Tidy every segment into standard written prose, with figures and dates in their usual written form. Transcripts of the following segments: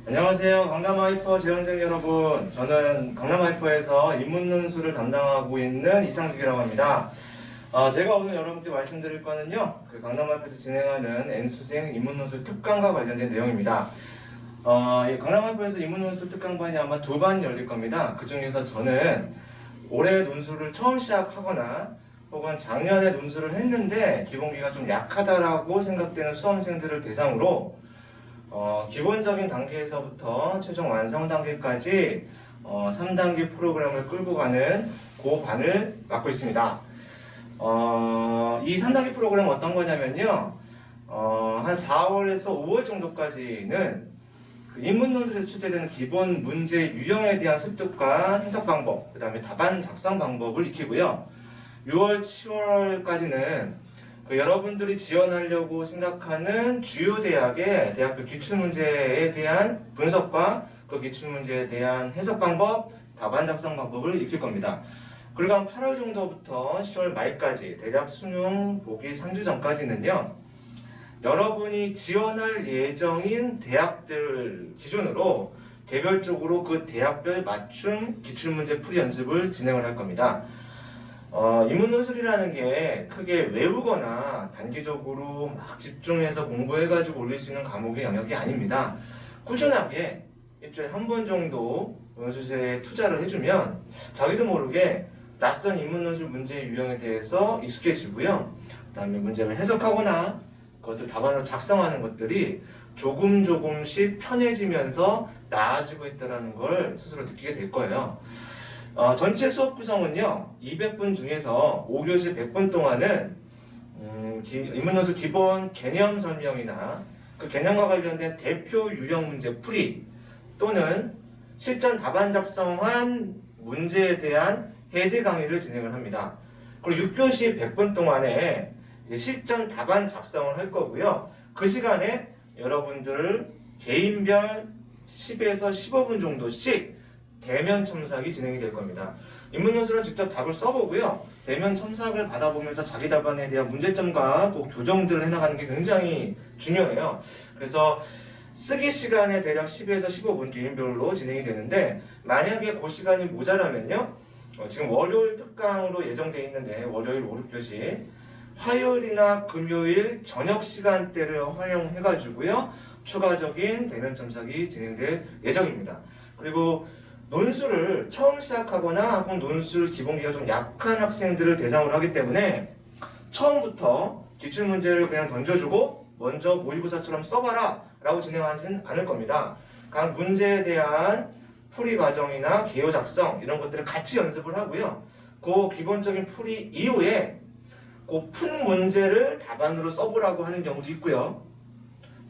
안녕하세요. 강남하이퍼 재원생 여러분. 저는 강남하이퍼에서 인문논술을 담당하고 있는 이상직이라고 합니다. 제가 오늘 여러분께 말씀드릴 거는요, 강남하이퍼에서 진행하는 N수생 인문논술 특강과 관련된 내용입니다. 이 강남하이퍼에서 인문논술 특강반이 아마 2반 열릴 겁니다. 그 중에서 저는 올해 논술을 처음 시작하거나 혹은 작년에 논술을 했는데 기본기가 좀 약하다라고 생각되는 수험생들을 대상으로 기본적인 단계에서부터 최종 완성 단계까지 3단계 프로그램을 끌고 가는 그 반을 맡고 있습니다. 이 3단계 프로그램은 어떤 거냐면요, 한 4월에서 5월 정도까지는 그 인문논술에서 출제되는 기본 문제 유형에 대한 습득과 해석 방법, 그 다음에 답안 작성 방법을 익히고요. 6월, 10월까지는 여러분들이 지원하려고 생각하는 주요 대학의 대학교 기출문제에 대한 분석과 그 기출문제에 대한 해석 방법, 답안 작성 방법을 익힐 겁니다. 그리고 한 8월 정도부터 10월 말까지 대략 수능 보기 3주 전까지는요, 여러분이 지원할 예정인 대학들 기준으로 개별적으로 그 대학별 맞춤 기출문제 풀이 연습을 진행을 할 겁니다. 인문논술이라는 게 크게 외우거나 단기적으로 막 집중해서 공부해가지고 올릴 수 있는 과목의 영역이 아닙니다. 꾸준하게 일주일에 한 번 정도 논술에 투자를 해주면 자기도 모르게 낯선 인문논술 문제 유형에 대해서 익숙해지고요. 그 다음에 문제를 해석하거나 그것을 답안으로 작성하는 것들이 조금씩 편해지면서 나아지고 있다는 걸 스스로 느끼게 될 거예요. 전체 수업 구성은요, 200분 중에서 5교시 100분 동안은 인문논술 기본 개념 설명이나 그 개념과 관련된 대표 유형 문제 풀이 또는 실전 답안 작성한 문제에 대한 해제 강의를 진행을 합니다. 그리고 6교시 100분 동안에 이제 실전 답안 작성을 할 거고요. 그 시간에 여러분들 개인별 10에서 15분 정도씩 대면 첨삭이 진행이 될 겁니다. 인문논술은 직접 답을 써보고요. 대면 첨삭을 받아보면서 자기 답안에 대한 문제점과 또 교정들을 해나가는 게 굉장히 중요해요. 그래서 쓰기 시간에 대략 10에서 15분 개인별로 진행이 되는데, 만약에 그 시간이 모자라면요, 지금 월요일 특강으로 예정되어 있는데 월요일 5, 6교시 화요일이나 금요일 저녁 시간대를 활용해가지고요, 추가적인 대면 첨삭이 진행될 예정입니다. 그리고 논술을 처음 시작하거나 혹은 논술 기본기가 좀 약한 학생들을 대상으로 하기 때문에 처음부터 기출문제를 그냥 던져주고 먼저 모의고사처럼 써봐라 라고 진행하지는 않을 겁니다. 각 문제에 대한 풀이 과정이나 개요 작성 이런 것들을 같이 연습을 하고요. 그 기본적인 풀이 이후에 그 푼 문제를 답안으로 써보라고 하는 경우도 있고요.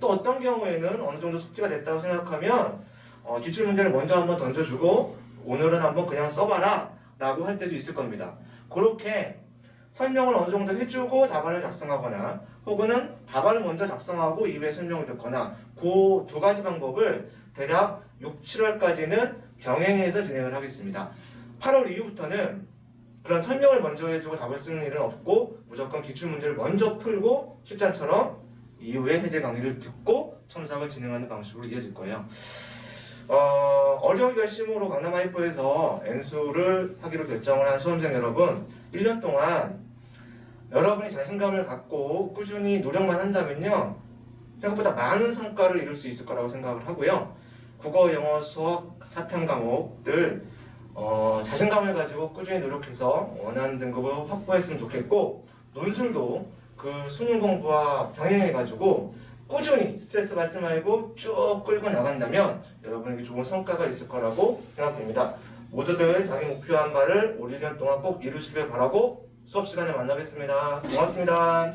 또 어떤 경우에는 어느 정도 숙지가 됐다고 생각하면 기출문제를 먼저 한번 던져주고 오늘은 한번 그냥 써봐라 라고 할 때도 있을 겁니다. 그렇게 설명을 어느 정도 해주고 답안을 작성하거나 혹은 답안을 먼저 작성하고 이후에 설명을 듣거나 그 두 가지 방법을 대략 6, 7월까지는 병행해서 진행을 하겠습니다. 8월 이후부터는 그런 설명을 먼저 해주고 답을 쓰는 일은 없고 무조건 기출문제를 먼저 풀고 실전처럼 이후에 해제 강의를 듣고 첨삭을 진행하는 방식으로 이어질 거예요. 어려운 결심으로 강남하이퍼에서 N수를 하기로 결정을 한 수험생 여러분, 1년 동안 여러분이 자신감을 갖고 꾸준히 노력만 한다면요, 생각보다 많은 성과를 이룰 수 있을 거라고 생각을 하고요. 국어, 영어, 수학, 사탐 과목들 자신감을 가지고 꾸준히 노력해서 원하는 등급을 확보했으면 좋겠고, 논술도 그 수능 공부와 병행해가지고 꾸준히 스트레스 받지 말고 쭉 끌고 나간다면 여러분에게 좋은 성과가 있을 거라고 생각됩니다. 모두들 자기 목표한 바를 올 1년 동안 꼭 이루시길 바라고 수업 시간에 만나겠습니다. 고맙습니다.